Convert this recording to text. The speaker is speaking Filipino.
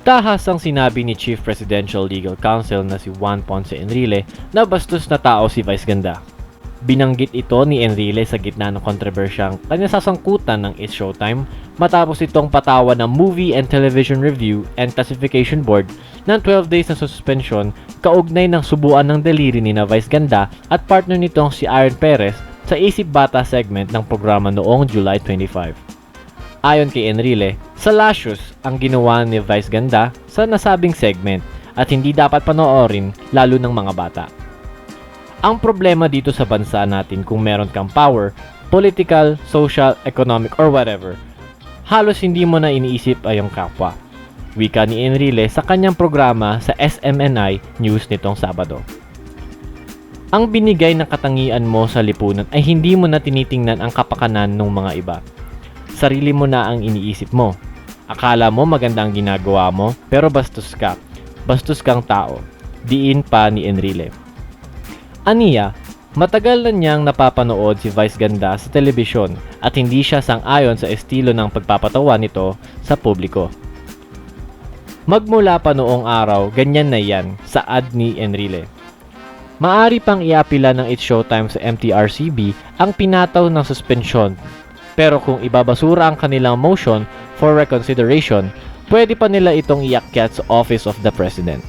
Tahas ang sinabi ni Chief Presidential Legal Counsel na si Juan Ponce Enrile na bastos na tao si Vice Ganda. Binanggit ito ni Enrile sa gitna ng kontrobersyang kanya sasangkutan ng It's Showtime matapos itong patawan ng Movie and Television Review and Classification Board ng 12 days na suspension kaugnay ng subuan ng daliri ni na Vice Ganda at partner nitong si Aaron Perez sa Isip Bata segment ng programa noong July 25. Ayon kay Enrile, salacious ang ginawa ni Vice Ganda sa nasabing segment at hindi dapat panoorin lalo ng mga bata. Ang problema dito sa bansa natin kung meron kang power, political, social, economic, or whatever, halos hindi mo na iniisip ay yung kapwa. Wika ni Enrile sa kanyang programa sa SMNI News nitong Sabado. Ang binigay ng katangian mo sa lipunan ay hindi mo na tinitingnan ang kapakanan ng mga iba. Sarili mo na ang iniisip mo. Akala mo maganda ang ginagawa mo, pero bastos ka. Bastos kang tao. Diin pa ni Enrile. Aniya, matagal na niyang napapanood si Vice Ganda sa telebisyon at hindi siya sang-ayon sa estilo ng pagpapatawa nito sa publiko. Magmula pa noong araw, ganyan na yan, saad ni Enrile. Maari pang iapila ng It's Showtime sa MTRCB ang pinataw ng suspensyon, pero kung ibabasura ang kanilang motion for reconsideration, pwede pa nila itong iakyat sa Office of the President.